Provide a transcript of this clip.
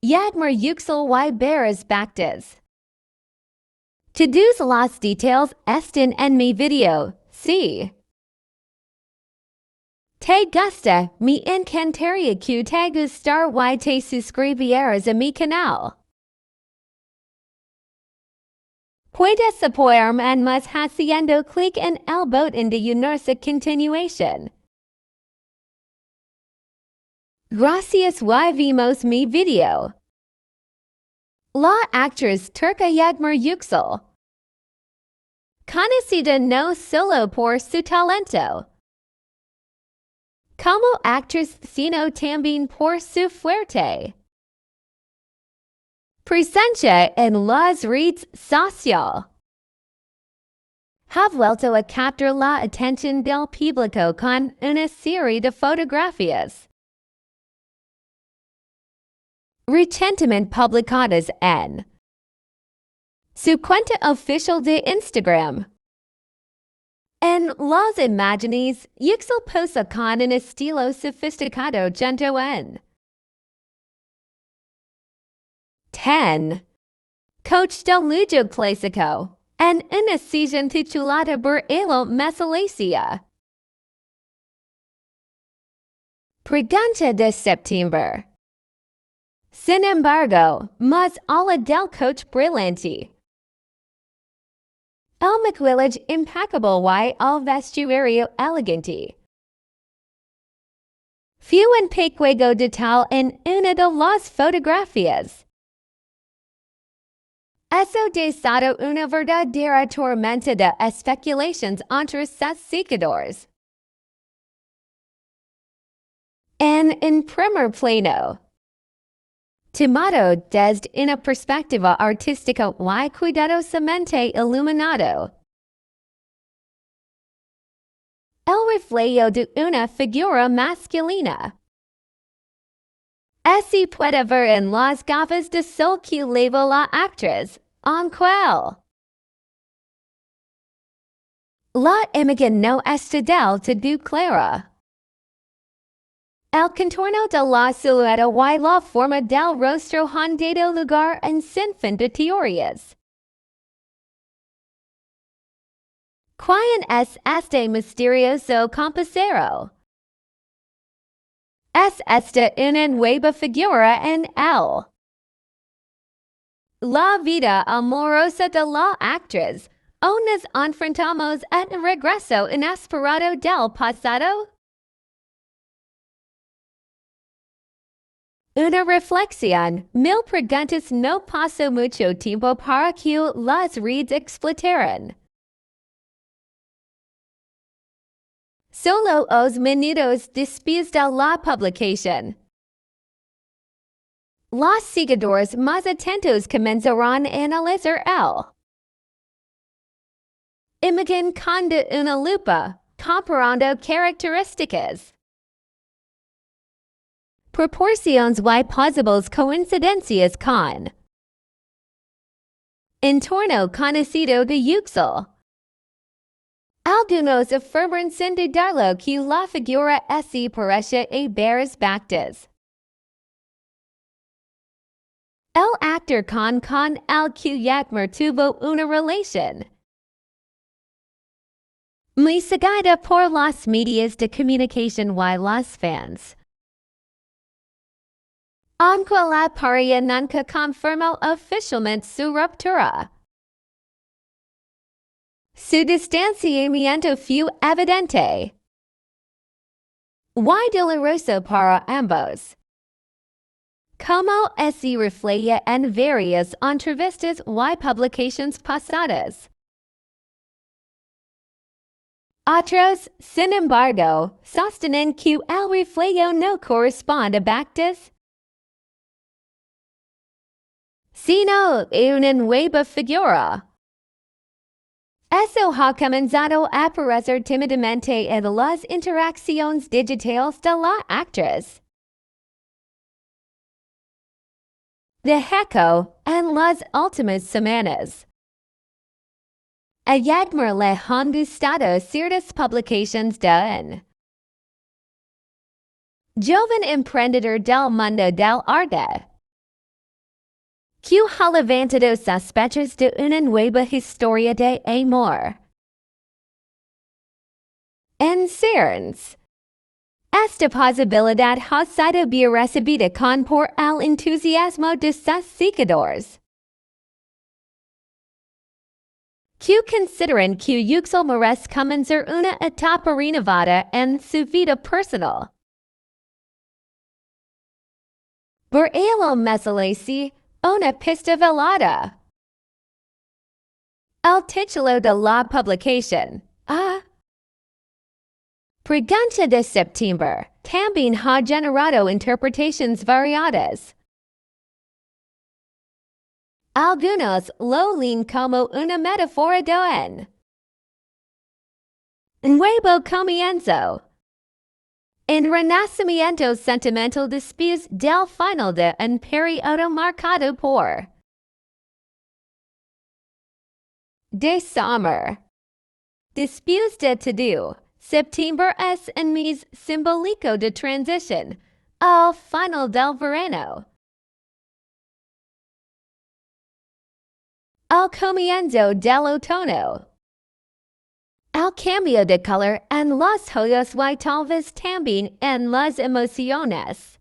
Yağmur Yüksel y bears backtes. To-dos las details estin en mi video, see. Te gusta mi encantaría que te gustar y te suscribieras a mi canal. Puedes apoyarme en más haciendo clic en el botón de unirse a continuación. Gracias y vimos mi video. La actriz turca Yağmur Yüksel, conocida no solo por su talento como actriz sino también por su fuerte presencia en las redes sociales, ha vuelto a captar la atención del público con una serie de fotografías recientemente publicadas en su cuenta oficial de Instagram. En las imágenes, Yüksel posa con un estilo sofisticado junto en 10. Coach del Lujo Clásico, en una season titulada por el Mesalacia. Pregunta de septiembre. Sin embargo, más ala del coach brillante. El maquillaje impeccable y el vestuario elegante. Fue un pequeño detalle en una de las fotografías. Eso desató una verdadera tormenta de especulaciones entre sus seguidores. En primer plano, tomado desde una perspectiva artística y cuidadosamente iluminado, el reflejo de una figura masculina. Se puede ver en las gafas de sol que lleva la actriz, aunque la imagen no está del todo clara. El contorno de la silueta y la forma del rostro han dado lugar a un sinfín de teorías. ¿Quién es este misterioso compañero? ¿Es esta una nueva figura en él? La vida amorosa de la actriz, o nos enfrentamos a un regreso inesperado del pasado? Una reflexión, mil preguntas no pasó mucho tiempo para que las redes explotaran. Solo os minutos después de la publicación, los seguidores más atentos comenzarán a analizar el imagen con una lupa, comparando características, proporciones y posibles coincidencias con entorno conocido de Yüksel. Algunos afirman sin dudarlo que la figura se parece a bears backtes. El actor con el que Yağmur tuvo una relación muy seguida por las medias de comunicación y los fans. Aunque la pareja nunca confirmó oficialmente su ruptura, su distanciamiento fue evidente y doloroso para ambos, como se refleja en varias entrevistas y publicaciones pasadas. Otros, sin embargo, sostienen que el reflejo no corresponde a backtes, sino a una nueva figura. Eso ha comenzado a aparecer tímidamente en las interacciones digitales de la actriz. De hecho, en las últimas semanas, a Yağmur le han gustado ciertas publicaciones de un joven emprendedor del mundo del arte. Que ha levantado sospechas de una nueva historia de amor. En Cerns. Esta posibilidad ha sido bien recibida con por el entusiasmo de sus seguidores. Que consideran que Yüksel merece comenzar una etapa renovada en su vida personal. Por ello mesalacy, una pista velada. El título de la publicación, Pregunta de septiembre, también ha generado interpretaciones variadas. Algunos lo leen como una metáfora de nuevo comienzo. En renacimiento sentimental después del final de un periodo marcado por desamor. Después de todo, septiembre es un mes simbólico de transición al final del verano. Al comienzo del otoño. El cambio de color en los ojos y tal vez también en las emociones.